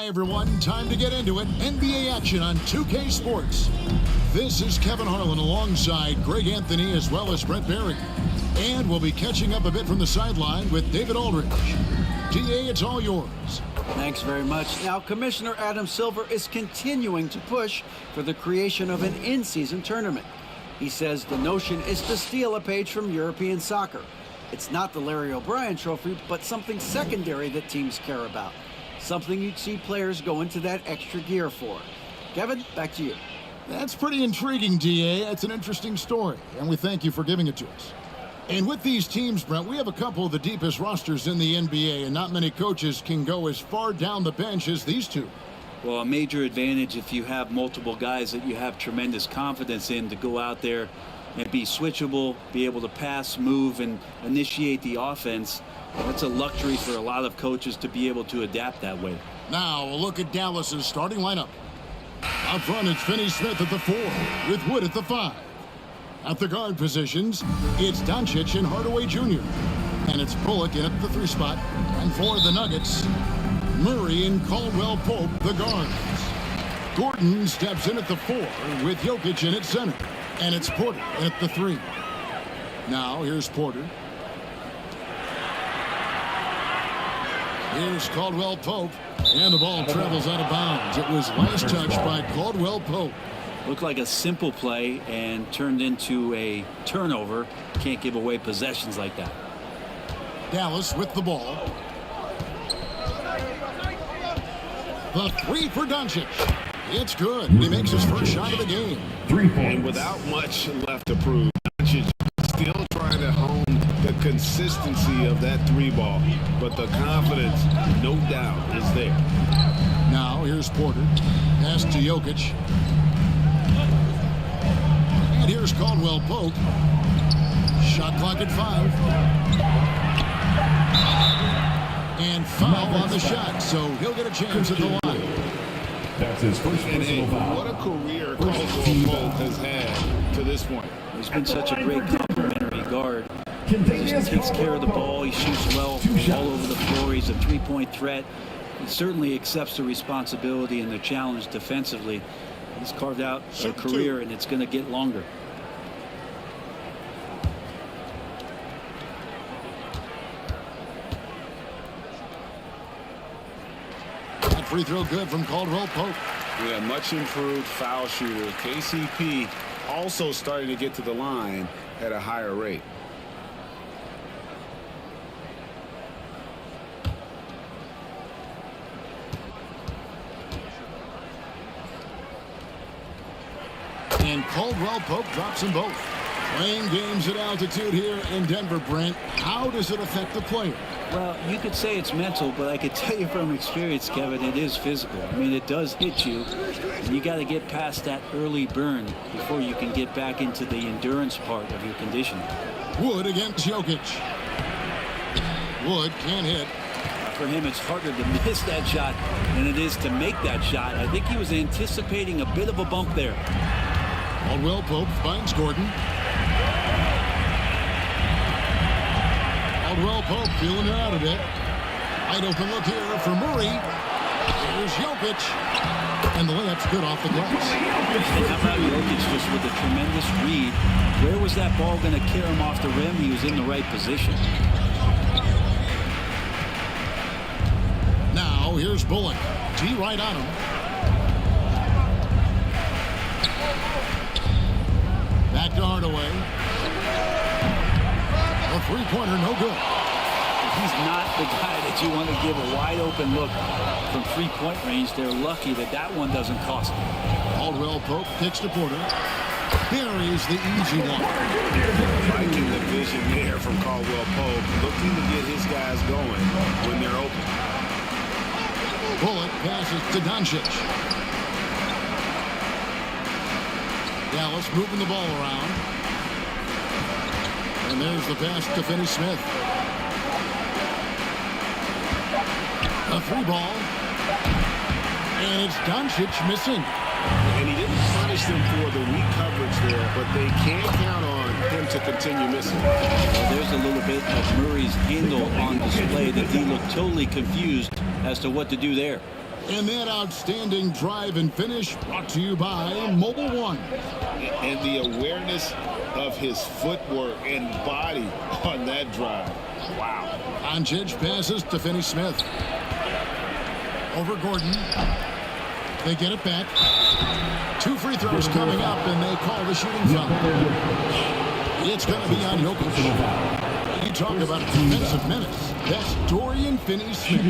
Hi, everyone. Time to get into it. NBA action on 2K Sports. This is Kevin Harlan alongside Greg Anthony as well as Brent Barry. And we'll be catching up a bit from the sideline with David Aldridge. DA, it's all yours. Thanks very much. Now, Commissioner Adam Silver is continuing to push for the creation of an in-season tournament. He says the notion is to steal a page from European soccer. It's not the Larry O'Brien Trophy, but something secondary that teams care about. Something you'd see players go into that extra gear for. Kevin, back to you. That's pretty intriguing, DA. It's an interesting story, and we thank you for giving it to us. And with these teams, Brent, we have a couple of the deepest rosters in the NBA, and not many coaches can go as far down the bench as these two. Well, a major advantage if you have multiple guys that you have tremendous confidence in to go out there and be switchable, be able to pass, move, and initiate the offense. That's a luxury for a lot of coaches to be able to adapt that way. Now, a look at Dallas's starting lineup. Up front, it's Finney Smith at the 4, with Wood at the 5. At the guard positions, it's Doncic and Hardaway Jr. And it's Bullock in at the 3 spot. And for the Nuggets, Murray and Caldwell Pope, the guards. Gordon steps in at the 4, with Jokic in at center. And it's Porter in at the 3. Now, here's Porter. Here's Caldwell Pope, and the ball travels out of bounds. It was last touched by Caldwell Pope. Looked like a simple play and turned into a turnover. Can't give away possessions like that. Dallas with the ball. The 3 for Doncic. It's good. He makes his first shot of the game. 3 points. And without much left to prove, Doncic still trying to hone the consistency of that 3 ball, but the confidence, no doubt, is there. Now here's Porter. Pass to Jokic. And here's Caldwell Pope. Shot clock at 5. And foul on the shot, so he'll get a chance at the line. That's his first personal foul. What a career Caldwell Pope has had to this point. He's been such a great complementary guard. He just takes care of the ball. He shoots well all over the floor. He's a 3-point threat. He certainly accepts the responsibility and the challenge defensively. He's carved out a career, and it's going to get longer. That free throw good from Caldwell Pope. Yeah, much improved foul shooter. KCP also starting to get to the line at a higher rate. And Caldwell Pope drops them both. Playing games at altitude here in Denver, Brent. How does it affect the player? Well, you could say it's mental, but I could tell you from experience, Kevin, it is physical. I mean, it does hit you, and you got to get past that early burn before you can get back into the endurance part of your conditioning. Wood against Jokic. Wood can't hit. For him, it's harder to miss that shot than it is to make that shot. I think he was anticipating a bit of a bump there. Caldwell Pope finds Gordon. Caldwell Pope feeling it out a bit. Wide open look here for Murray. Here's Jokic. And the layup's good off the glass. And how about Jokic just with a tremendous read? Where was that ball going to carry him off the rim? He was in the right position. Now here's Bullock. T right on him. Back to Hardaway. A 3-pointer, no good. He's not the guy that you want to give a wide open look from 3-point range. They're lucky that that one doesn't cost them. Caldwell Pope kicks to Porter. Buries the easy one. Liking the vision there from Caldwell Pope, looking to get his guys going when they're open. Bullock passes to Doncic. Dallas moving the ball around. And there's the pass to Finney Smith. A 3 ball. And it's Doncic missing. And he didn't punish them for the weak coverage there, but they can't count on him to continue missing. Well, there's a little bit of Murray's handle on display that he looked totally confused as to what to do there. And that outstanding drive and finish brought to you by Mobile One. And the awareness of his footwork and body on that drive. Wow. Doncic passes to Finney-Smith. Over Gordon. They get it back. 2 free throws coming up, and they call the shooting foul. It's going to be on Jokic. You talk about defensive menace. That's Dorian Finney-Smith.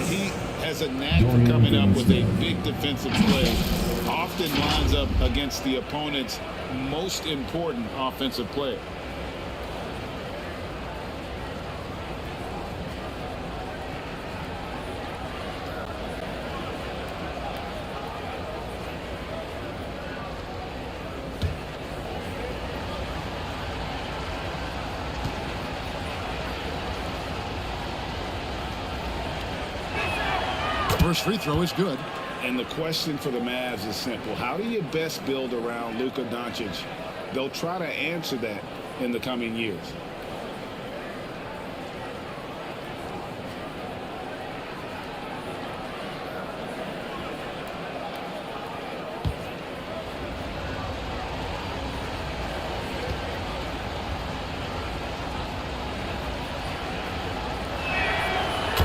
He has a knack for coming up with a big defensive play. Often lines up against the opponent's most important offensive player. First free throw is good. And the question for the Mavs is simple. How do you best build around Luka Doncic? They'll try to answer that in the coming years.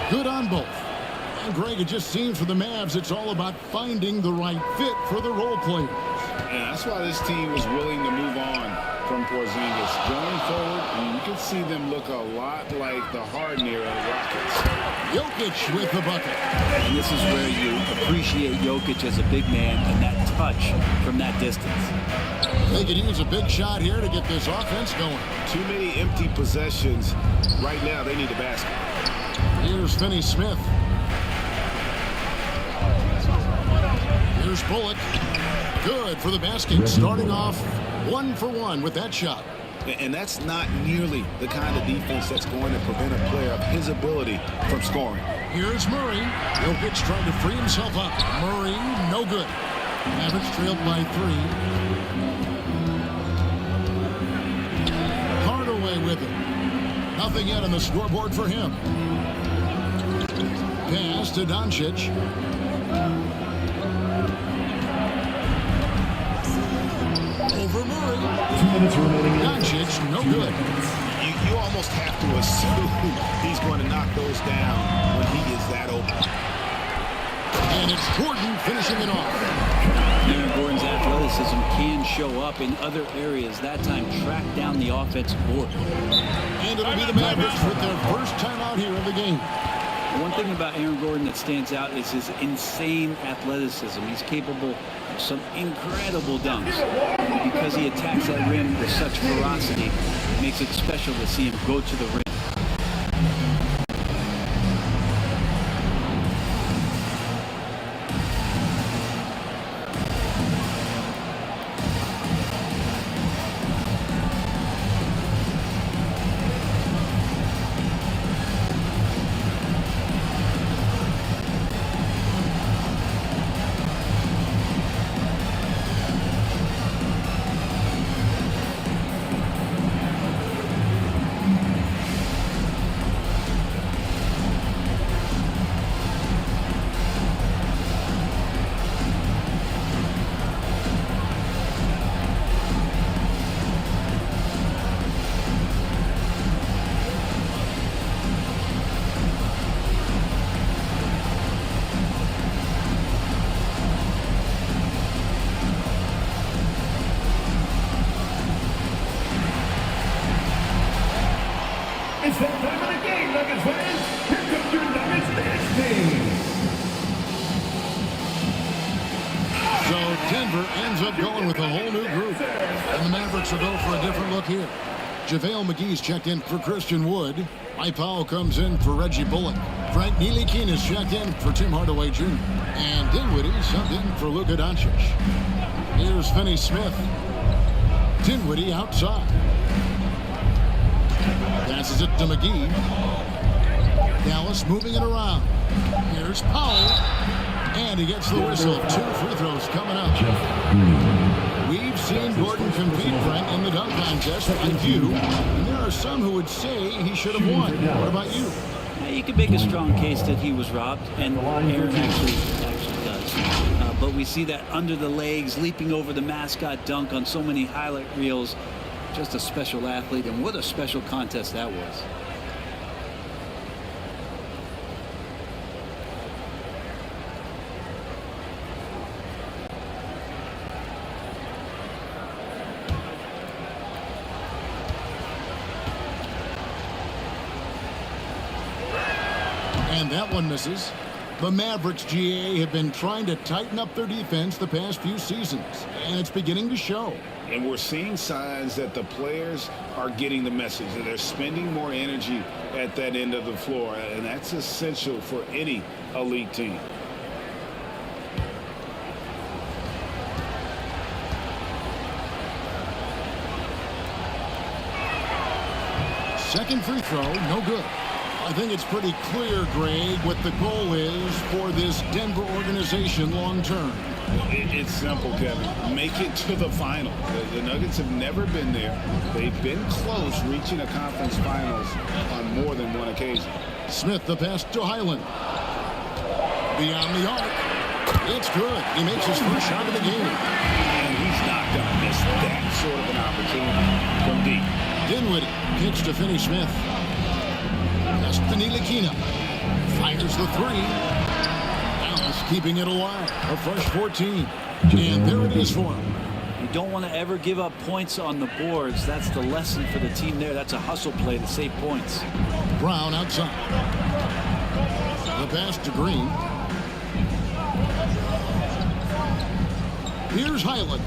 Good on both. And Greg, it just seems for the Mavs, it's all about finding the right fit for the role players. And that's why this team was willing to move on from Porzingis. Going forward, you can see them look a lot like the Harden era Rockets. Jokic with the bucket. And this is where you appreciate Jokic as a big man and that touch from that distance. They could use a big shot here to get this offense going. Too many empty possessions. Right now, they need a basket. Here's Finney-Smith. Here's Bullock. Good for the basket. Starting off 1 for 1 with that shot. And that's not nearly the kind of defense that's going to prevent a player of his ability from scoring. Here's Murray. Jokic trying to free himself up. Murray, no good. Mavericks trailed by 3. Hardaway with it. Nothing yet on the scoreboard for him. Pass to Doncic. Over Murray. 2 minutes remaining. Doncic, no good. You almost have to assume he's going to knock those down when he is that open. And it's Gordon finishing it off. Aaron Gordon's athleticism can show up in other areas. That time, track down the offensive board. And it'll be the Mavericks with their first time out here of the game. One thing about Aaron Gordon that stands out is his insane athleticism. He's capable of some incredible dunks. And because he attacks that rim with such ferocity, it makes it special to see him go to the rim. It's that time of the game, Nuggets fans. Here comes your Nuggets dance team. So Denver ends up going with a whole new group. And the Mavericks will go for a different look here. JaVale McGee's checked in for Christian Wood. Mike Powell comes in for Reggie Bullock. Frank Ntilikina is checked in for Tim Hardaway Jr. And Dinwiddie subbed in for Luka Doncic. Here's Finney-Smith. Dinwiddie outside. Passes it to McGee. Dallas moving it around. Here's Powell. And he gets the whistle. 2 free throws coming up. We've seen Gordon compete, Frank, in the dunk contest. A few. And there are some who would say he should have won. What about you? You could make a strong case that he was robbed, and Aaron actually does. But we see that under the legs, leaping over the mascot dunk on so many highlight reels. Just a special athlete, and what a special contest that was. And that one misses. The Mavericks, GA, have been trying to tighten up their defense the past few seasons, and it's beginning to show. And we're seeing signs that the players are getting the message, that they're spending more energy at that end of the floor, and that's essential for any elite team. Second free throw, no good. I think it's pretty clear, Greg, what the goal is for this Denver organization long term. It's simple, Kevin. Make it to the final. The Nuggets have never been there. They've been close reaching a conference finals on more than one occasion. Smith, the pass to Highland. Beyond the arc. It's good. He makes his first shot of the game. And he's not going to miss that sort of an opportunity from deep. Dinwiddie kicks to Finney Smith. Ntilikina fires the three. Dallas keeping it alive. A fresh 14. And there it is for him. You don't want to ever give up points on the boards. That's the lesson for the team there. That's a hustle play to save points. Brown outside. The pass to Green. Here's Highland.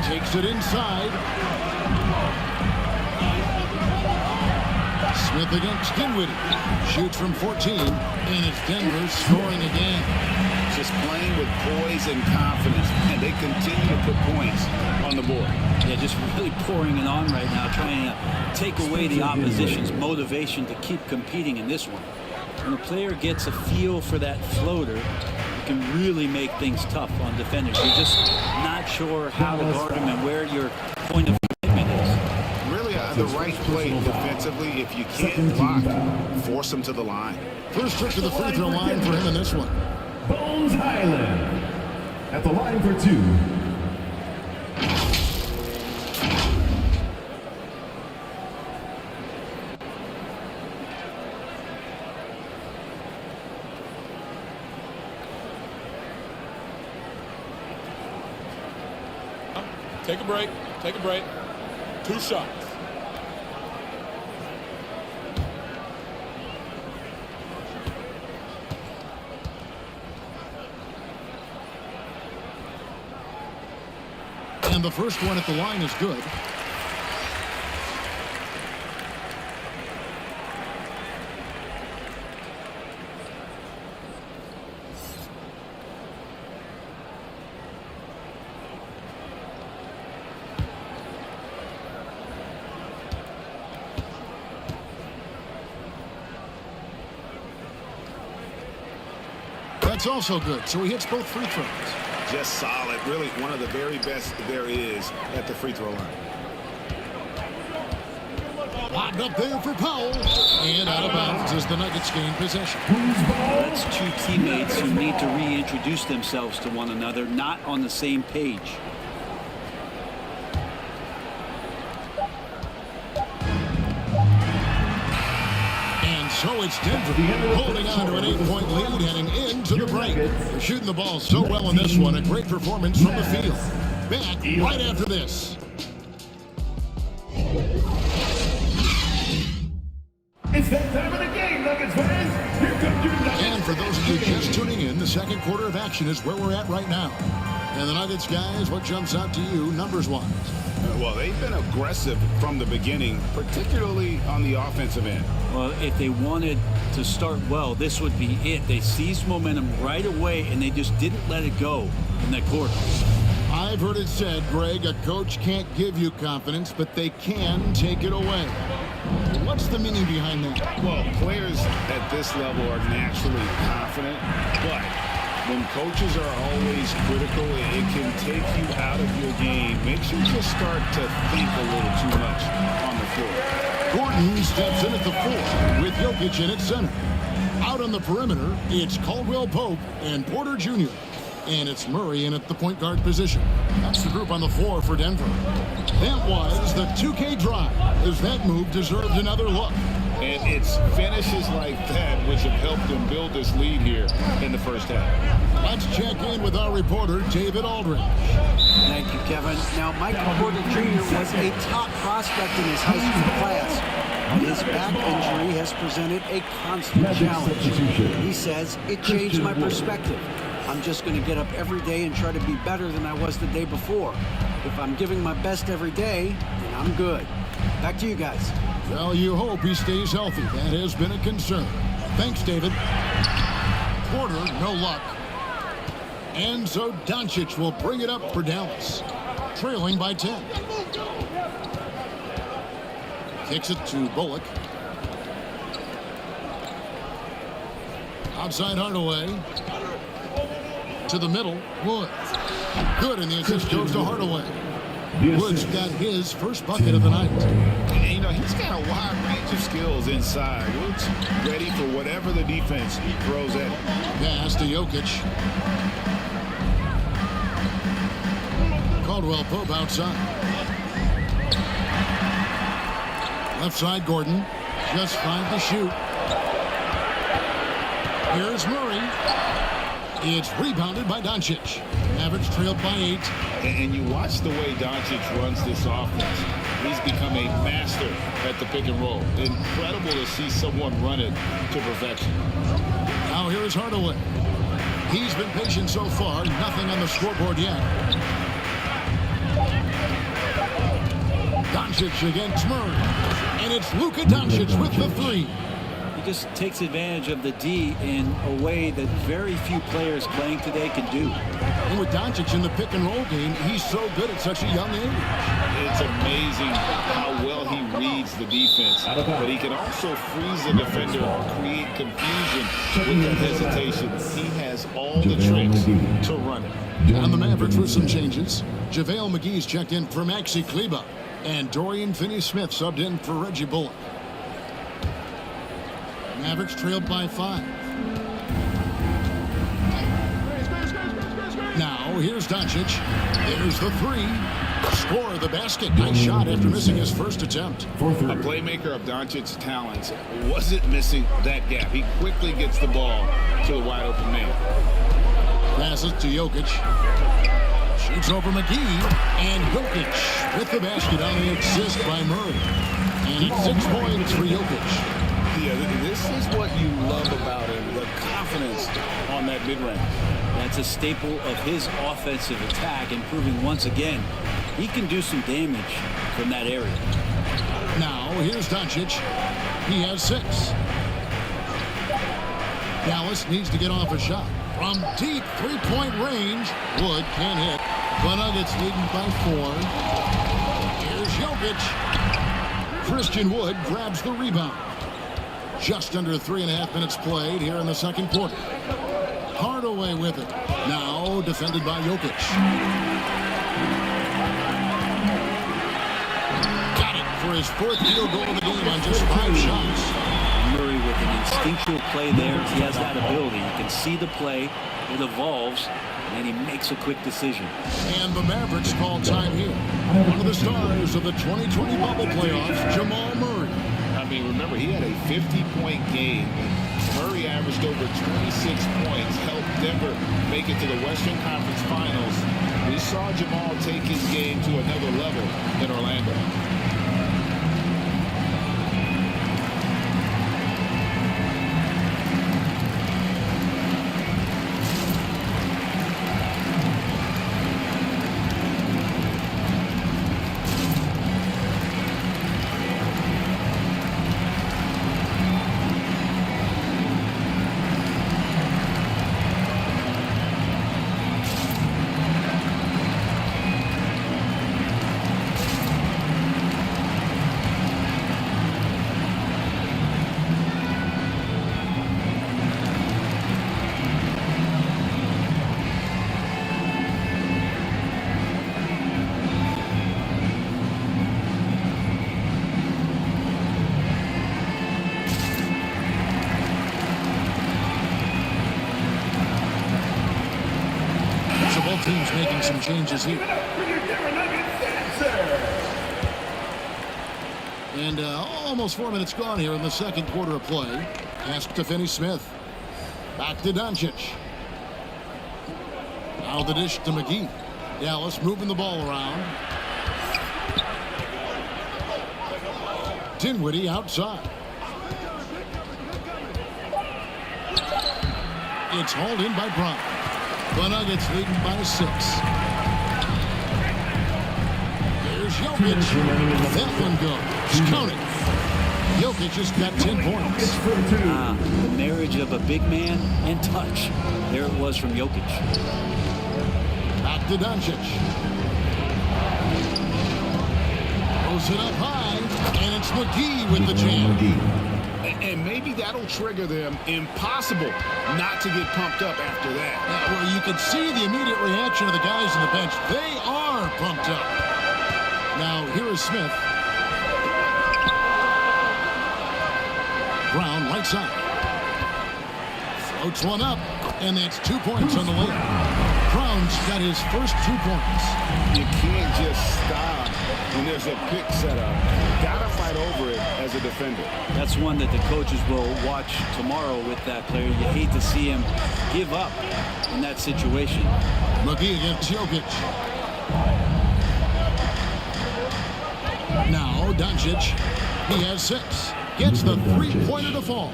Takes it inside. Smith against Dinwiddie. Shoots from 14. And it's Denver scoring again. Just playing with poise and confidence. And they continue to put points on the board. Yeah, just really pouring it on right now, trying to take away the opposition's motivation to keep competing in this one. When a player gets a feel for that floater, it can really make things tough on defenders. You're just not sure how to guard him and where your point of commitment is. Really the right play defensively. If you can't block, force him to the line. First trip to the free throw line for him in this one. Bones Highland at the line for two. Take a break. Take a break. 2 shots. And the first one at the line is good. That's also good. So he hits both free throws. Just solid. Really one of the very best there is at the free throw line. Locked up there for Powell. And out of bounds as the Nuggets gain possession. That's two teammates who need to reintroduce themselves to one another, not on the same page. So it's Denver holding on to an 8-point lead heading into the break. They're shooting the ball so well in this one. A great performance from the field. Back right after this. It's that time of the game, Nuggets fans. Here comes your Nuggets. And for those of you just tuning in, the second quarter of action is where we're at right now. And the Nuggets, guys, what jumps out to you numbers-wise? Well, they've been aggressive from the beginning, particularly on the offensive end. Well, if they wanted to start well, this would be it. They seized momentum right away, and they just didn't let it go in that quarter. I've heard it said, Greg, a coach can't give you confidence, but they can take it away. What's the meaning behind that? Well, players at this level are naturally confident, but when coaches are always critical, it can take you out of your game. Makes you just start to think a little too much on the floor. Gordon Gordon steps in at the 4 with Jokic in at center. Out on the perimeter, it's Caldwell Pope and Porter Jr. And it's Murray in at the point guard position. That's the group on the floor for Denver. That was the 2K drive, as that move deserved another look. And it's finishes like that which have helped them build this lead here in the first half. Let's check in with our reporter, David Aldridge. Thank you, Kevin. Now, Michael Porter Jr. was a top prospect in his high school class. His back injury has presented a constant challenge. He says, it changed my perspective. I'm just going to get up every day and try to be better than I was the day before. If I'm giving my best every day, then I'm good. Back to you guys. Well, you hope he stays healthy. That has been a concern. Thanks, David. Porter, no luck. And so Doncic will bring it up for Dallas, trailing by 10. Kicks it to Bullock. Outside Hardaway. To the middle, Woods. Good, and the assist goes to Hardaway. Woods got his first bucket of the night. And, you know, he's got a wide range of skills inside. Woods ready for whatever the defense throws at him. Pass to Jokic. Caldwell Pope outside. Left side, Gordon. Just 5 to shoot. Here's Murray. It's rebounded by Doncic. Mavericks trailed by 8. And you watch the way Doncic runs this offense. He's become a master at the pick and roll. Incredible to see someone run it to perfection. Now here is Hardaway. He's been patient so far. Nothing on the scoreboard yet. Doncic against Murray. And it's Luka Doncic with the 3. He just takes advantage of the D in a way that very few players playing today can do. And with Doncic in the pick and roll game, he's so good at such a young age. It's amazing how well he reads the defense, but he can also freeze the defender, create confusion with that hesitation. He has all the tricks to run it. On the Mavericks with some changes. JaVale McGee's checked in for Maxi Kleba. And Dorian Finney-Smith subbed in for Reggie Bullock. Mavericks trailed by 5. Now, here's Doncic. There's the 3. Score the basket. Nice shot after missing his first attempt. A playmaker of Doncic's talents wasn't missing that gap. He quickly gets the ball to the wide open man. Passes to Jokic. Shoots over McGee. And Jokic with the basket on the assist by Murray. And it's 6 points for Jokic. Yeah, this is what you love about him, the confidence on that mid-range. That's a staple of his offensive attack, and proving once again he can do some damage from that area. Now, here's Doncic. He has 6. Dallas needs to get off a shot. From deep three-point range, Wood can't hit. The Nuggets leading by 4. Here's Jokic. Christian Wood grabs the rebound. Just under 3.5 minutes played here in the second quarter. Hardaway with it. Now defended by Jokic. Got it for his 4th field goal of the game on just 5 shots. Murray with an instinctual play there. He has that ability. You can see the play. It evolves, and he makes a quick decision. And the Mavericks call time here. One of the stars of the 2020 bubble playoffs, Jamal Murray. I mean, remember, he had a 50-point game. Murray averaged over 26 points, helped Denver make it to the Western Conference Finals. We saw Jamal take his game to another level in Orlando. teams making some changes here. And almost 4 minutes gone here in the second quarter of play. Pass to Finney-Smith. Back to Doncic. Now the dish to McGee. Dallas moving the ball around. Dinwiddie outside. It's hauled in by Brown. The Nuggets leading by 6. Here's Jokic. That one goes. Count it. Jokic just got 10 points. The marriage of a big man and touch. There it was from Jokic. Back to Doncic. Throws it up high, and it's McGee with the jam. And maybe that'll trigger them. Impossible not to get pumped up after that. Well, you can see the immediate reaction of the guys on the bench. They are pumped up. Now, here is Smith. Brown, right side. Floats one up, and that's 2 points on the layup. Brown's got his first 2 points. You can't just stop when there's a pick set up. Gotta fight over it as a defender. That's one that the coaches will watch tomorrow with that player. You hate to see him give up in that situation. McGee against Jokic. Now Doncic. He has 6. Gets the three-pointer to fall.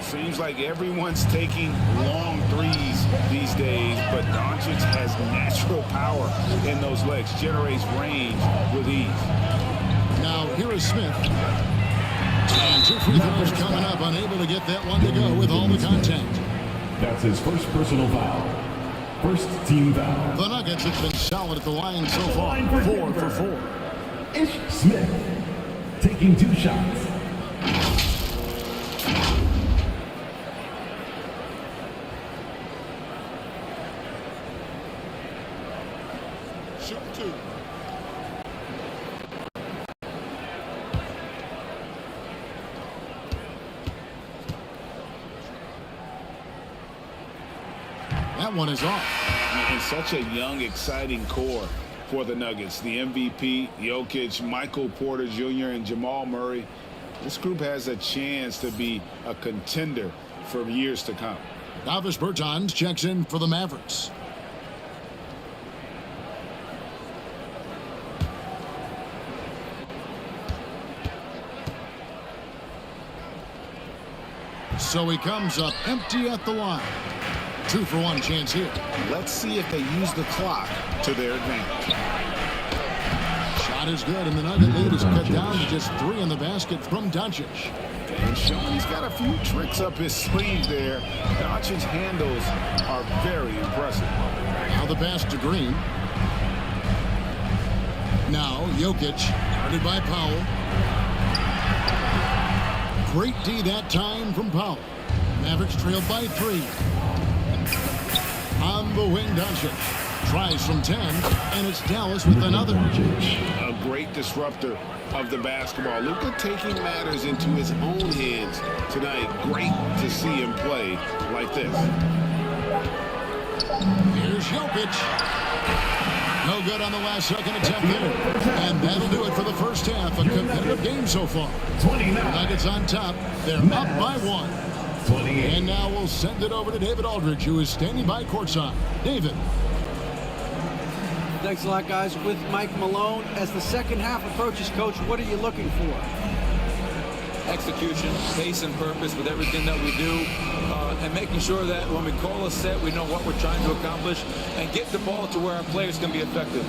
Seems like everyone's taking long threes these days, but Doncic has natural power in those legs, generates range with ease. Now here is Smith. And 2 free throws coming up, unable to get that one to go with all the contact. That's his first personal foul. First team foul. The Nuggets have been solid at the line so far. 4 for 4. Ish Smith taking 2 shots. Shoot 2. That one is off. And such a young, exciting core for the Nuggets. The MVP, Jokic, Michael Porter Jr., and Jamal Murray. This group has a chance to be a contender for years to come. Davis Bertans checks in for the Mavericks. So he comes up empty at the line. 2 for 1 chance here. Let's see if they use the clock to their advantage. Shot is good, and the Nugget lead is cut down to just 3 in the basket from Doncic. And showing he's got a few tricks up his sleeve there. Doncic's handles are very impressive. Now the pass to Green. Now Jokic, guarded by Powell. Great D that time from Powell. Mavericks trailed by 3. On the wing, Doncic tries from 10, and it's Dallas with another. A great disruptor of the basketball. Luka taking matters into his own hands tonight. Great to see him play like this. Here's Jokic. No good on the last second attempt there. And that'll do it for the first half. A competitive game so far. Nuggets on top. They're up by 1. And now we'll send it over to David Aldridge, who is standing by courtside. David. Thanks a lot, guys. With Mike Malone, as the second half approaches, Coach, what are you looking for? Execution, pace, and purpose with everything that we do, and making sure that when we call a set, we know what we're trying to accomplish, and get the ball to where our players can be effective.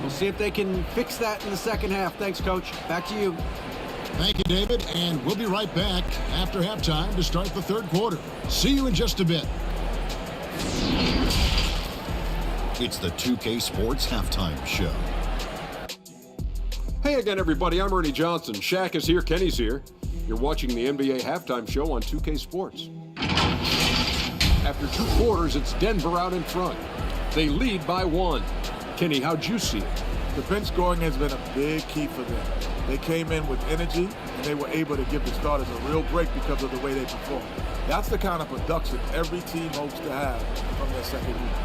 We'll see if they can fix that in the second half. Thanks, Coach. Back to you. Thank you, David, and we'll be right back after halftime to start the third quarter. See you in just a bit. It's the 2K Sports Halftime Show. Hey again, everybody. I'm Ernie Johnson. Shaq is here. Kenny's here. You're watching the NBA Halftime Show on 2K Sports. After 2 quarters, it's Denver out in front. They lead by 1. Kenny, how'd you see it? Defense scoring has been a big key for them. They came in with energy, and they were able to give the starters a real break because of the way they performed. That's the kind of production every team hopes to have from their second unit.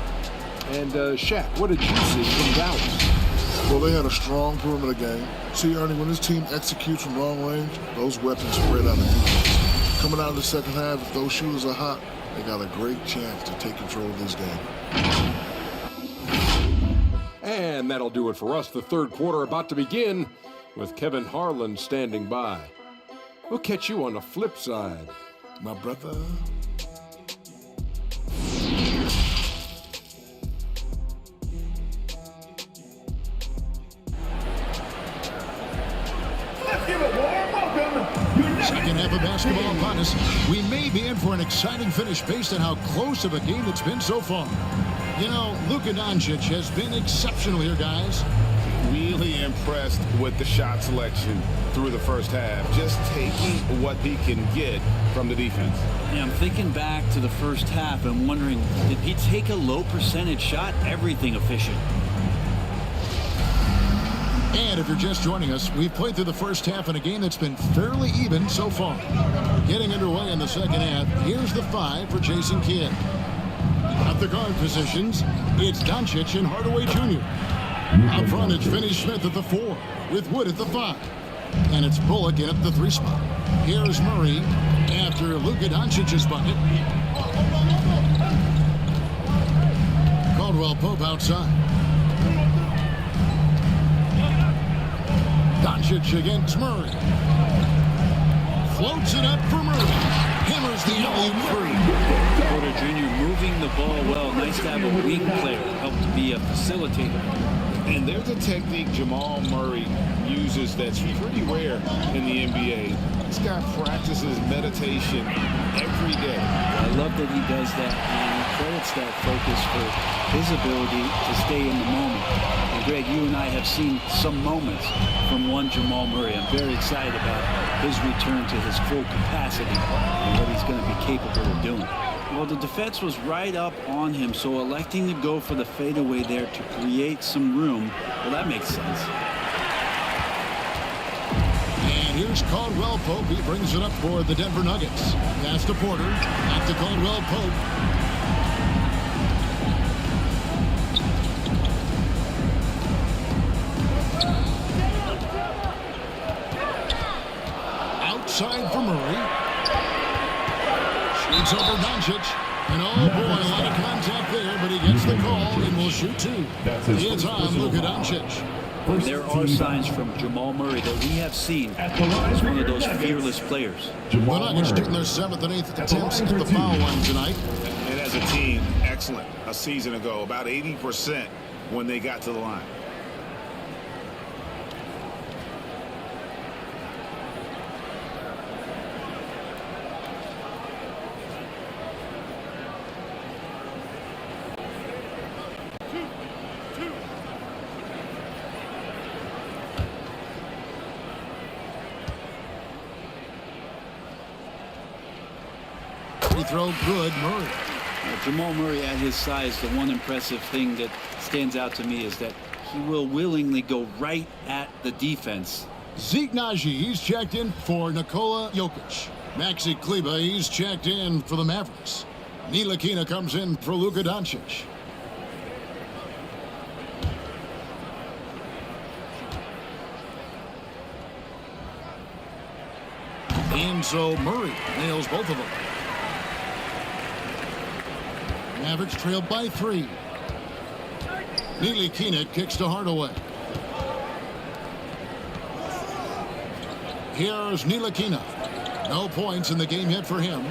And Shaq, what did you see from Dallas? Well, they had a strong perimeter game. See, Ernie, when this team executes from long range, those weapons spread out of defense. Coming out of the second half, if those shooters are hot, they got a great chance to take control of this game. And that'll do it for us. The third quarter about to begin with Kevin Harlan standing by. We'll catch you on the flip side, my brother. Second half of basketball upon us. We may be in for an exciting finish based on how close of a game it's been so far. You know, Luka Doncic has been exceptional here, guys. Really impressed with the shot selection through the first half. Just taking what he can get from the defense. Yeah, I'm thinking back to the first half and wondering, did he take a low percentage shot? Everything efficient. And if you're just joining us, we've played through the first half in a game that's been fairly even so far. Getting underway in the second half, here's the 5 for Jason Kidd. At the guard positions, it's Doncic and Hardaway Jr. Up front, it's Finney-Smith at the 4, with Wood at the 5. And it's Bullock in at the 3 spot. Here's Murray after Luka Doncic's bucket. Caldwell Pope outside. Doncic against Murray. Floats it up for Murray. Hammers the alley-oop free. Porter Jr. moving the ball well. Nice to have a wing player help to be a facilitator. And there's a technique Jamal Murray uses that's pretty rare in the NBA. This guy practices meditation every day. I love that he does that, and he credits that focus for his ability to stay in the moment. And Greg, you and I have seen some moments from one Jamal Murray. I'm very excited about his return to his full capacity and what he's going to be capable of doing. Well, the defense was right up on him, so electing to go for the fadeaway there to create some room, well, that makes sense. And here's Caldwell Pope. He brings it up for the Denver Nuggets. Pass to Porter. Back to Caldwell Pope. Outside for Murray. Shoots over Doncic. And oh boy, a lot of contact there, but he gets the call and will shoot 2. It's on Luka Doncic. There are signs from Jamal Murray that we have seen as one of those fearless players. The Nuggets shooting their 7th and 8th attempts at the foul line tonight. And as a team, excellent. A season ago, about 80% when they got to the line. Free throw good, Murray. Jamal Murray at his size, the one impressive thing that stands out to me is that he will willingly go right at the defense. Zeke Naji, he's checked in for Nikola Jokic. Maxi Kleber, he's checked in for the Mavericks. Ntilikina comes in for Luka Doncic. And so Murray nails both of them. Mavericks trailed by 3. Ntilikina kicks to Hardaway. Here's Ntilikina. No points in the game yet for him.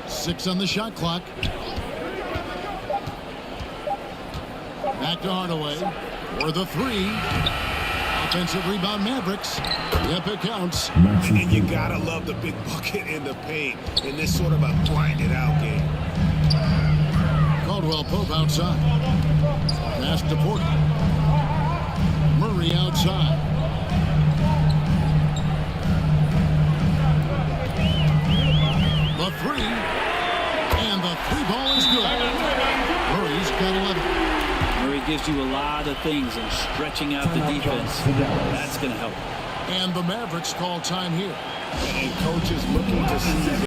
6 on the shot clock. Back to Hardaway for the 3. Offensive rebound, Mavericks. Yep, it counts. And you gotta love the big bucket in the paint in this sort of a grinded out game. Caldwell Pope outside. Pass to Porter. Murray outside. The 3. And the 3-ball is good. Murray's got 11. Murray gives you a lot of things, and stretching out the defense, that's going to help. And the Mavericks call time here. And coaches looking to see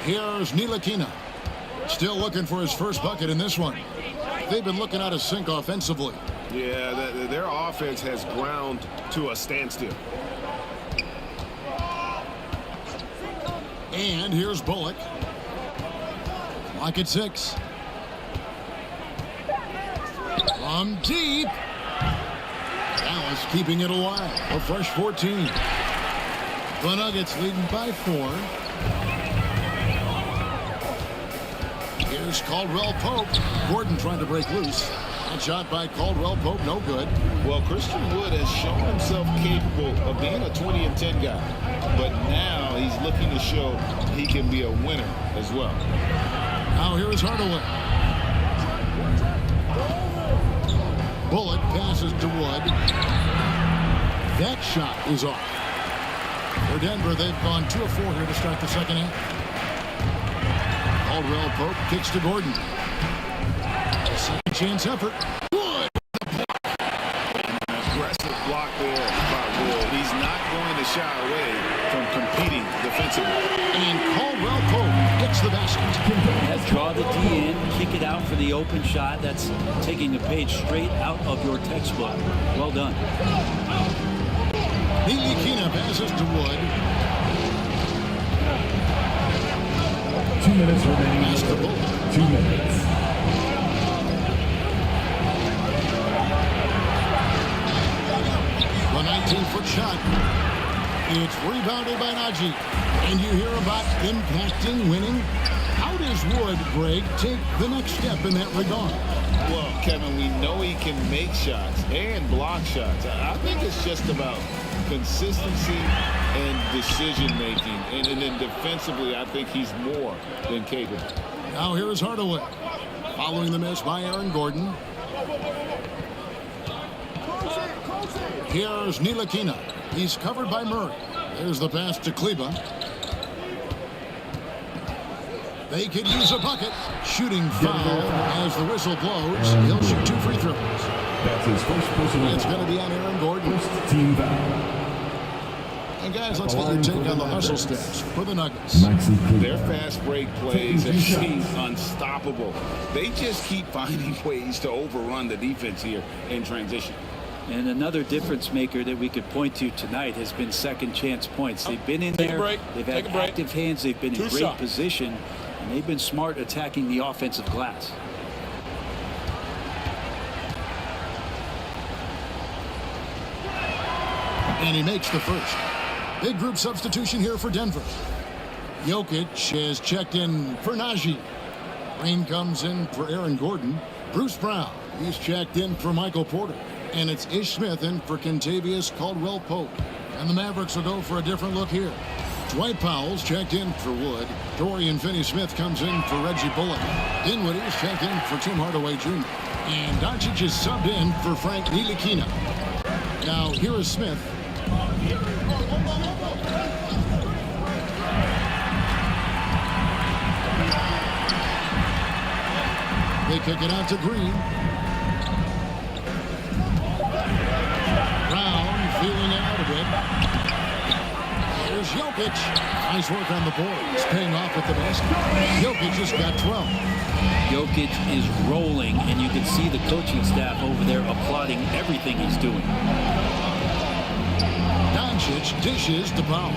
Here's Ntilikina. Still looking for his first bucket in this one. They've been looking out of sync offensively. Yeah, their offense has ground to a standstill. And here's Bullock. Lock at 6. From deep. Dallas keeping it alive. A fresh 14. The Nuggets leading by 4. Here's Caldwell Pope. Gordon trying to break loose. That shot by Caldwell Pope, no good. Well, Christian Wood has shown himself capable of being a 20 and 10 guy. But now he's looking to show he can be a winner as well. Now here is Hardaway. Bullock passes to Wood. That shot is off. For Denver, they've gone 2 of 4 here to start the second half. Caldwell Pope kicks to Gordon. Second chance effort. Wood! An aggressive block there by Wood. He's not going to shy away from competing defensively. And Caldwell Pope gets the basket. That's draw the D in, kick it out for the open shot. That's taking a page straight out of your textbook. Well done. Ntilikina passes to Wood. 2 minutes remaining. Pass to Bullock. 2 minutes. The 19-foot shot. It's rebounded by Najee. And you hear about impacting, winning. How does Wood, Greg, take the next step in that regard? Well, Kevin, we know he can make shots and block shots. I think it's just about consistency and decision-making. And then defensively, I think he's more than capable. Now here is Hardaway. Following the miss by Aaron Gordon. Here's Ntilikina. He's covered by Murray. There's the pass to Kleba. They could use a bucket. Shooting foul as the whistle blows. He'll shoot 2 free throws. That's his first personal It's foul. going to be on Aaron Gordon. First team foul. And guys, let's get your take on the hustle steps for the Nuggets. Their fast break plays have seemed unstoppable. They just keep finding ways to overrun the defense here in transition. And another difference maker that we could point to tonight has been second chance points. They've been in there, they've had active hands, they've been in great position, and they've been smart attacking the offensive glass. And he makes the first. Big group substitution here for Denver. Jokic has checked in for Najee. Green comes in for Aaron Gordon. Bruce Brown, he's checked in for Michael Porter. And it's Ish Smith in for Kentavious Caldwell-Pope. And the Mavericks will go for a different look here. Dwight Powell's checked in for Wood. Dorian Finney-Smith comes in for Reggie Bullock. Dinwiddie's checked in for Tim Hardaway Jr. And Doncic is subbed in for Frank Ntilikina. Now here is Smith. They kick it out to Green. Brown feeling out of it. Here's Jokic. Nice work on the boards. Paying off with the basket. Jokic just got 12. Jokic is rolling, and you can see the coaching staff over there applauding everything he's doing. Doncic dishes to Powell.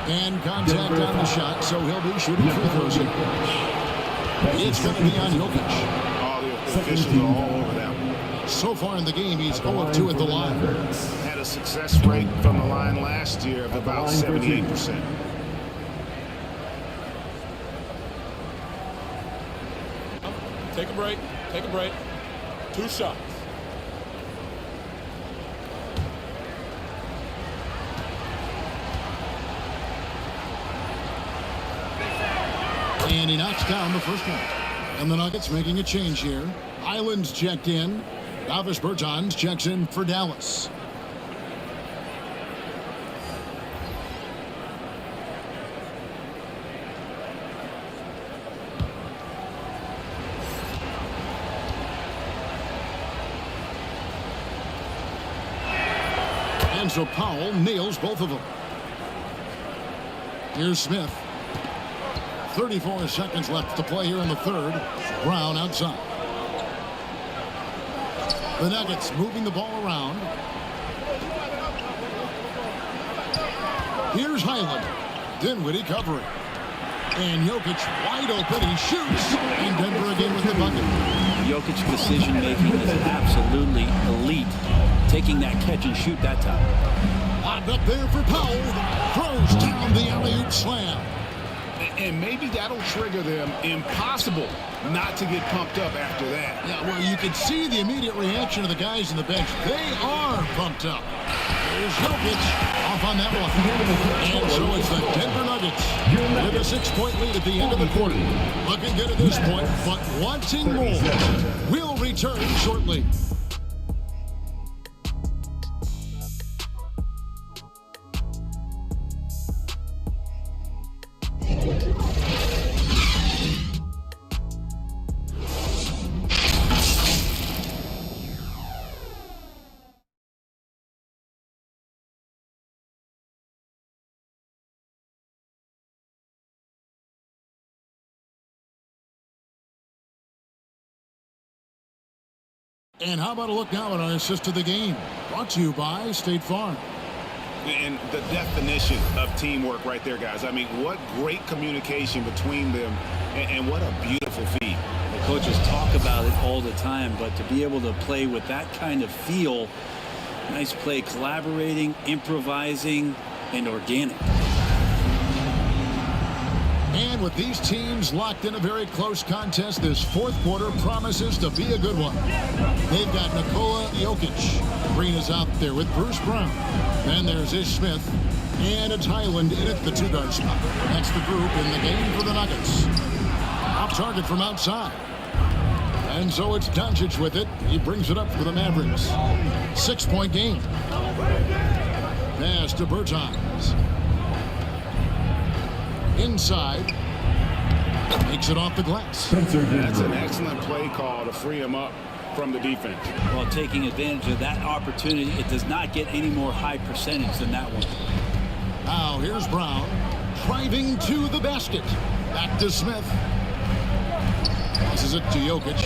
And contact on the shot, so he'll be shooting free throws here. It's going to be on Jokic. All the officials are all over that one. So far in the game, he's 0 of 2 at the line. Had a success rate from the line last year of about 78%. Take a break. Take a break. 2 shots. And he knocks down the first one. And the Nuggets making a change here. Island's checked in. Davis Bertans checks in for Dallas. And so Powell nails both of them. Here's Smith. 34 seconds left to play here in the third. Brown outside. The Nuggets moving the ball around. Here's Highland. Dinwiddie covering. And Jokic wide open. He shoots. And Denver again with the bucket. Jokic's decision making is absolutely elite. Taking that catch and shoot that time. Lobbed up there for Powell. Throws down the alley-oop slam. And maybe that'll trigger them. Impossible not to get pumped up after that. Yeah, well, you can see the immediate reaction of the guys on the bench. They are pumped up. There's Jokic off on that one. And so it's the Denver Nuggets with a 6-point lead at the end of the quarter. Looking good at this point, but wanting more. We'll return shortly. And how about a look now at our assist to the game? Brought to you by State Farm. And the definition of teamwork right there, guys. I mean, what great communication between them, and what a beautiful feat. The coaches talk about it all the time, but to be able to play with that kind of feel, nice play, collaborating, improvising, and organic. And with these teams locked in a very close contest, this fourth quarter promises to be a good one. They've got Nikola Jokic. Green is out there with Bruce Brown. Then there's Ish Smith. And it's Highland in at the two-guard spot. That's the group in the game for the Nuggets. Off target from outside. And so it's Doncic with it. He brings it up for the Mavericks. 6-point game. Pass to Bertans. Inside. Makes it off the glass. That's an excellent play call to free him up from the defense. Well, taking advantage of that opportunity, it does not get any more high percentage than that one. Now here's Brown. Driving to the basket. Back to Smith. Passes it to Jokic.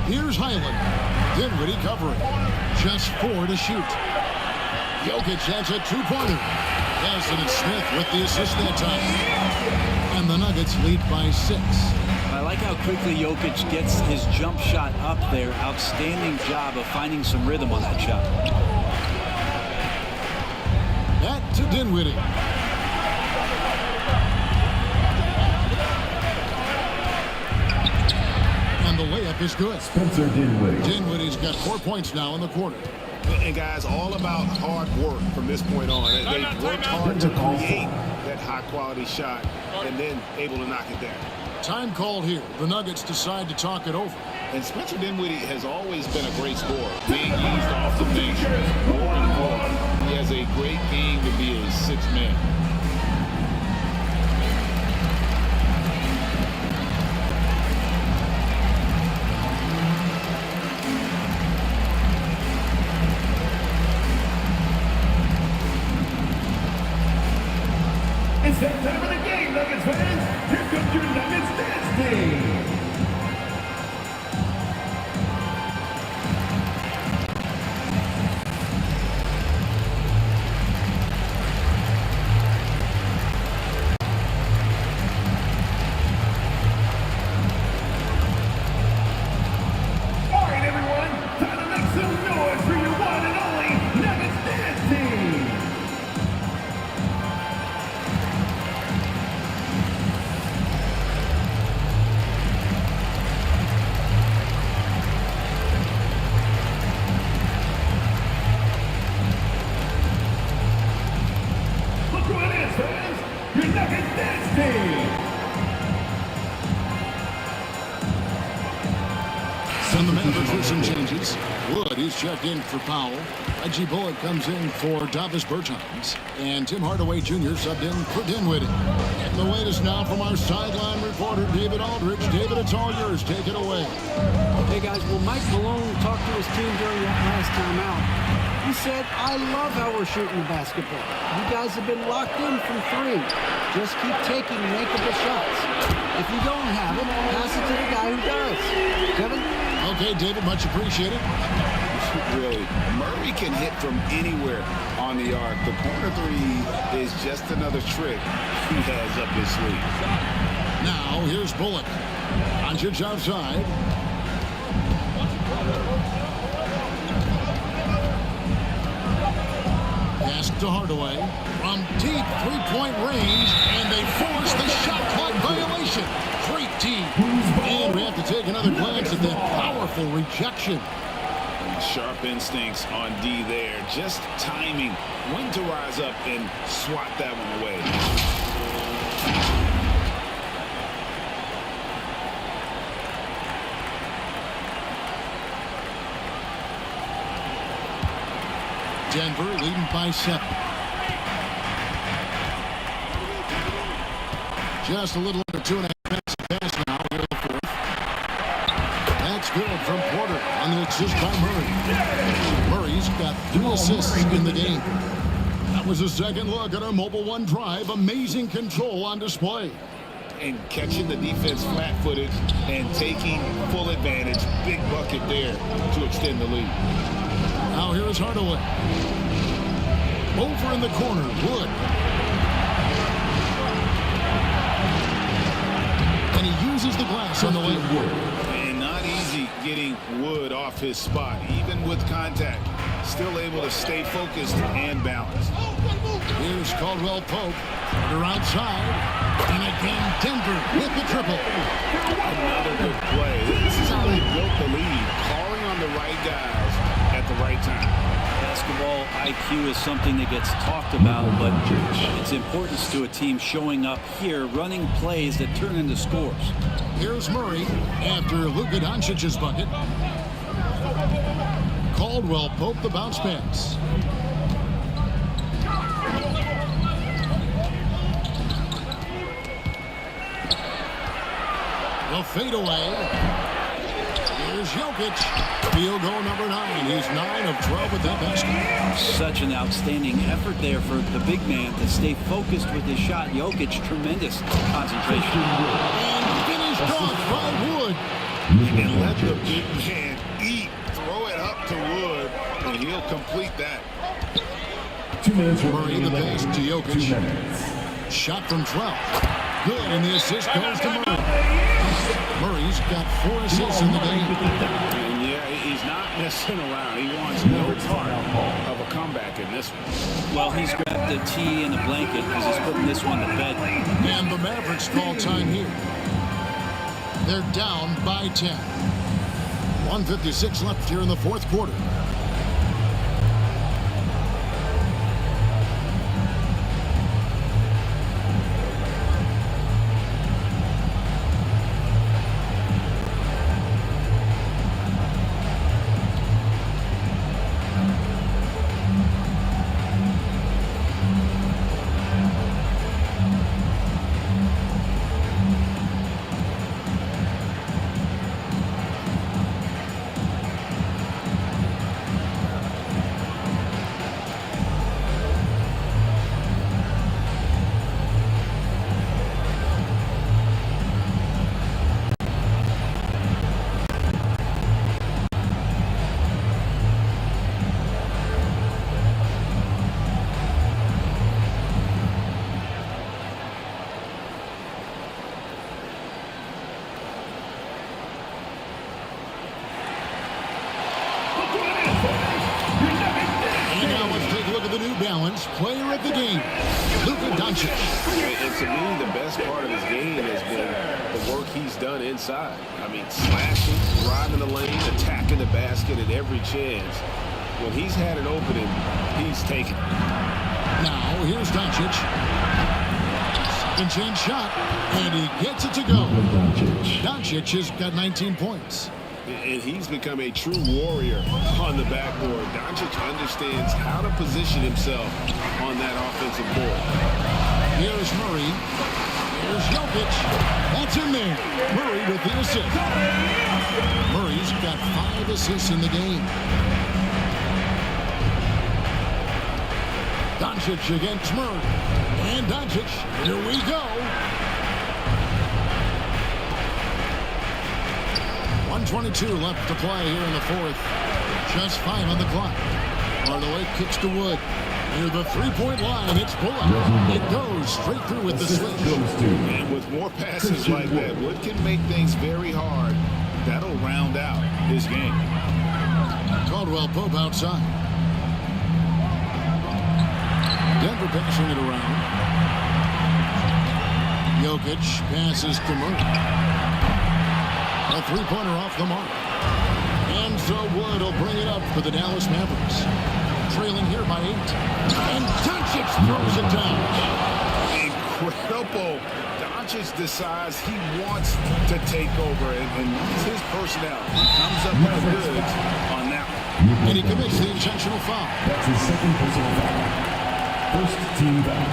Here's Highland. Dinwiddie covering. Just 4 to shoot. Jokic has a 2-pointer. Yes, and it's Smith with the assist that time. And the Nuggets lead by 6. I like how quickly Jokic gets his jump shot up there. Outstanding job of finding some rhythm on that shot. Back to Dinwiddie. And the layup is good. Spencer Dinwiddie. Dinwiddie's got 4 points now in the quarter. And guys, all about hard work from this point on. They worked hard to create that high-quality shot and then able to knock it down. Time called here. The Nuggets decide to talk it over. And Spencer Dinwiddie has always been a great scorer, being eased off the bench more and more. He has a great game to be a sixth man. It's that time of the game, Nuggets fans. Here comes your Nuggets dance team. All right, everyone. Time to make some noise for your one and only Nuggets dance team. And the Mavericks with some changes. Wood is checked in for Powell. Reggie Bullock comes in for Davis Bertans. And Tim Hardaway Jr. subbed in for Dinwiddie. And the latest now from our sideline reporter, David Aldridge. David, it's all yours. Take it away. Hey, guys, well, Mike Malone talked to his team during that last time out. He said, I love how we're shooting the basketball. You guys have been locked in from three. Just keep taking makeable shots. If you don't have it, pass it to the guy who does. Kevin? Okay, David, much appreciated. Really, Murray can hit from anywhere on the arc. The corner three is just another trick he has up his sleeve. Now, here's Bullock. Doncic outside. Pass to Hardaway. From deep three-point range, and they force the shot clock violation. Great team. And we have to take another glance at that powerful rejection. Sharp instincts on D there. Just timing when to rise up and swat that one away. Denver leading by 7. Just a little under 2.5 minutes to pass now here in the fourth. That's good from Porter on the assist by Murray. Murray's got 3 assists in the game. That was a second look at our Mobile One drive. Amazing control on display. And catching the defense flat-footed and taking full advantage. Big bucket there to extend the lead. Now here's Hardaway. Over in the corner, Wood. And he uses the glass on the lane. And not easy getting Wood off his spot, even with contact. Still able to stay focused and balanced. Here's Caldwell Pope. They're outside. And again, Denver with the triple. Another good play. This is how they built the lead. Calling on the right guys at the right time. Basketball IQ is something that gets talked about, but its importance to a team showing up here, running plays that turn into scores. Here's Murray after Luka Doncic's bucket. Caldwell Pope the bounce pass. The fadeaway. Here's Jokic. Field goal number 9. He's 9 of 12 with that basket. Such an outstanding effort there for the big man to stay focused with his shot. Jokic, tremendous concentration. And finished off by Wood. And let the big man eat. Throw it up to Wood, and he'll complete that. 2 minutes Murray the pass to Jokic. Shot from 12. Good, and the assist goes to Murray. Murray's got 4 assists in the game. And yeah, he's not messing around. He wants no part of a comeback in this one. Well, he's grabbed a tee and a blanket because he's putting this one to bed. And the Mavericks call time here. They're down by 10. 1:56 left here in the fourth quarter. Balance player of the game, Luka Doncic. And to me, the best part of his game has been the work he's done inside. I mean, slashing, driving the lane, attacking the basket at every chance. When he's had an opening, he's taken it. Now, here's Doncic. Second chance shot, and he gets it to go. Doncic has got 19 points. And he's become a true warrior on the backboard. Doncic understands how to position himself on that offensive board. Here's Murray. Here's Jokic. That's in there. Murray with the assist. Murray's got 5 assists in the game. Doncic against Murray. And Doncic. Here we go. 1:22 left to play here in the fourth. Just 5 on the clock. Hardaway kicks to Wood. Near the three-point line, it's Bullock. It goes straight through with the switch. And with more passes like that, Wood can make things very hard. That'll round out his game. Caldwell Pope outside. Denver passing it around. Jokic passes to Murray. A three-pointer off the mark. And so Wood will bring it up for the Dallas Mavericks. Trailing here by 8. And Doncic throws it down. Incredible. Doncic decides he wants to take over, and it's his personality. He comes up with the goods on that one. And he commits the intentional foul. That's his second personal foul. First team foul.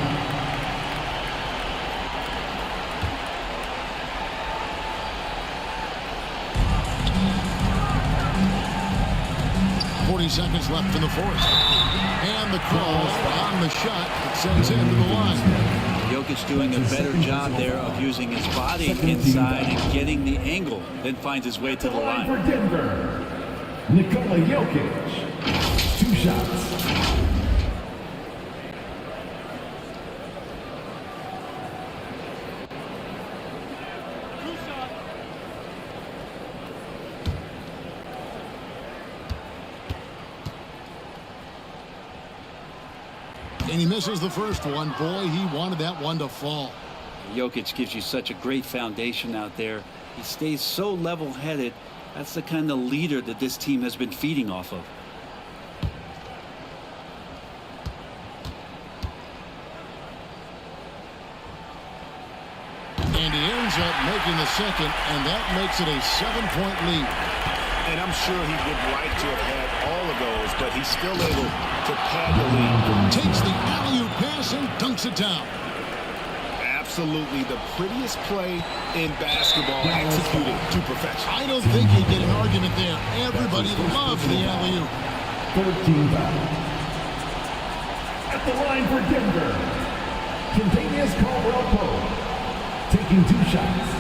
40 seconds left in the fourth. And the call on the shot that sends him to the line. Jokic doing a better job there of using his body inside and getting the angle, then finds his way to the line. For Denver, Nikola Jokic. 2 shots. And he misses the first one. Boy, he wanted that one to fall. Jokic gives you such a great foundation out there. He stays so level-headed. That's the kind of leader that this team has been feeding off of. And he ends up making the second, and that makes it a 7-point lead. And I'm sure he would like to have had all of those, but he's still able to pad the lead. Takes the alley-oop pass and dunks it down. Absolutely the prettiest play in basketball, executed to perfection. I don't think you get an argument there. Everybody loves the alley-oop. 13 foul. At the line for Denver, Kentavious Caldwell-Pope, taking 2 shots.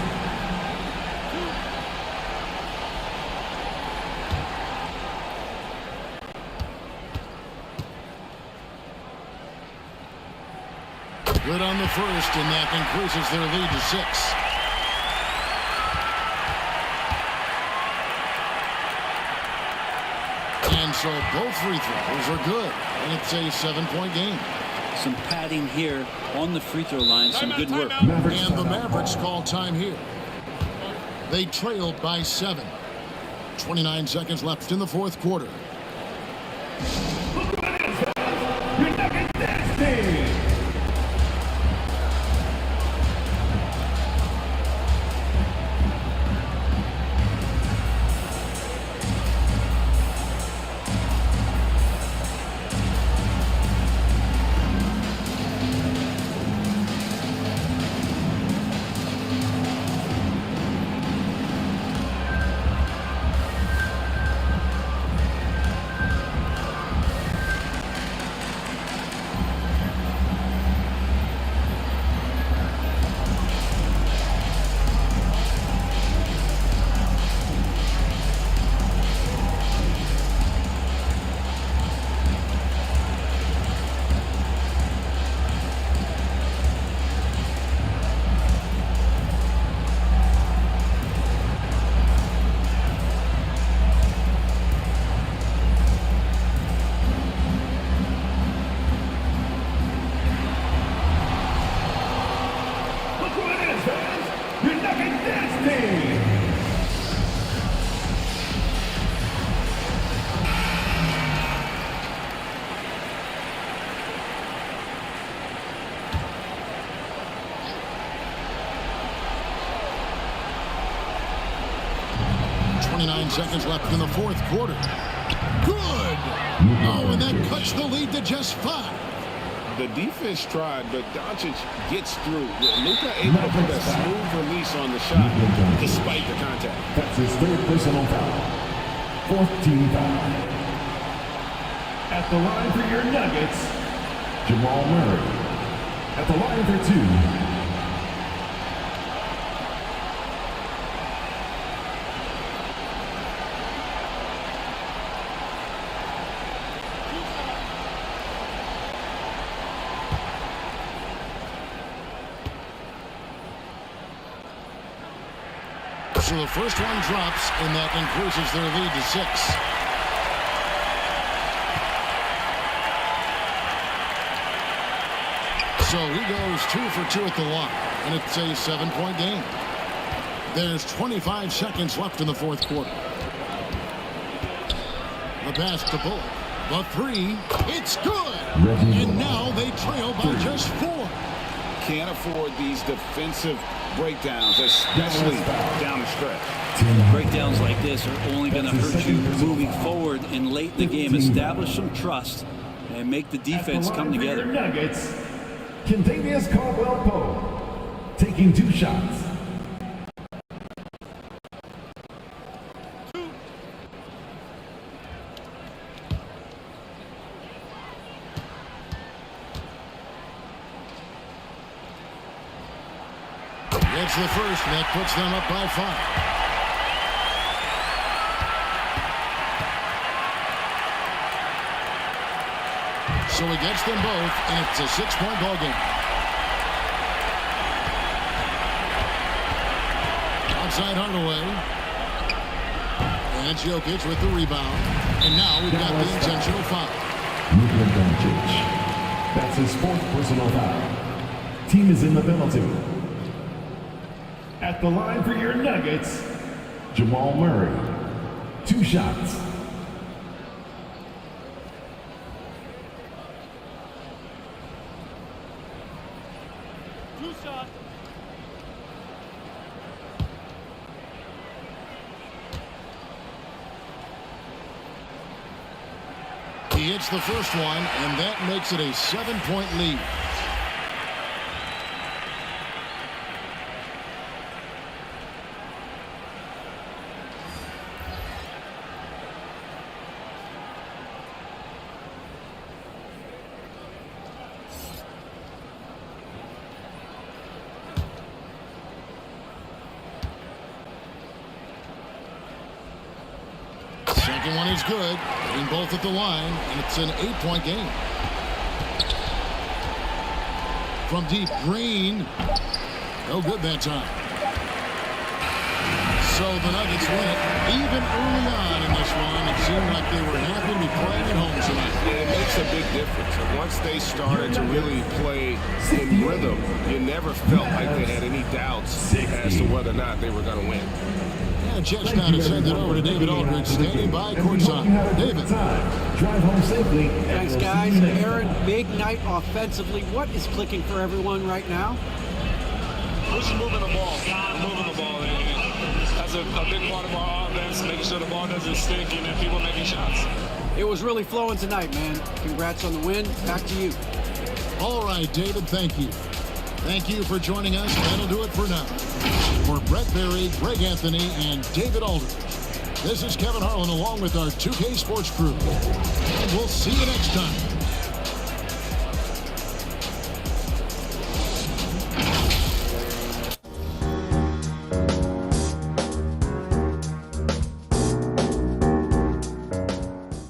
Good on the first, and that increases their lead to 6. And so both free throws are good, and it's a 7-point game. Some padding here on the free throw line, some good work. And the Mavericks call time here. They trailed by 7. 29 seconds left in the fourth quarter. 29 seconds left in the fourth quarter. Good! Oh, and that cuts the lead to just 5. The defense tried, but Doncic gets through. Luka able to put a smooth release on the shot despite the contact. That's his third personal foul. Fourth team foul. At the line for your Nuggets, Jamal Murray. At the line for 2. So the first one drops, and that increases their lead to 6. So he goes 2 for 2 at the line, and it's a 7-point game. There's 25 seconds left in the fourth quarter. The pass to Bullock. The 3, it's good! And now they trail by just 4. Can't afford these defensive breakdowns, especially down the stretch. Breakdowns like this are only going to hurt you moving forward and late in the game. Establish some trust and make the defense come together. Nuggets, Kentavious Caldwell-Pope taking 2 shots. It's the first, and that puts them up by 5. So he gets them both, and it's a 6-point ball game. Outside Hardaway. And it's Jokic with the rebound. And now we've got the intentional foul. Luka Doncic. That's his 4th personal foul. Team is in the penalty. At the line for your Nuggets, Jamal Murray. 2 shots. He hits the first one, and that makes it a 7-point lead. Second one is good, hitting both at the line, and it's an 8-point game. From deep, Green. No good that time. So the Nuggets win it. Even early on in this one, it seemed like they were happy to be playing at home tonight. It makes a big difference. And once they started to really play in rhythm, you never felt like they had any doubts as to whether or not they were going to win. And Jets now to send it over to David Aldridge, standing by courtside. David. Drive home safely. Thanks, guys. Aaron, big night offensively. What is clicking for everyone right now? We're just moving the ball. Moving the ball. That's a big part of our offense, making sure the ball doesn't stick and then people making shots. It was really flowing tonight, man. Congrats on the win. Back to you. All right, David, thank you. Thank you for joining us. That'll do it for now. For Brett Berry, Greg Anthony, and David Aldridge, this is Kevin Harlan along with our 2K Sports crew. And we'll see you next time.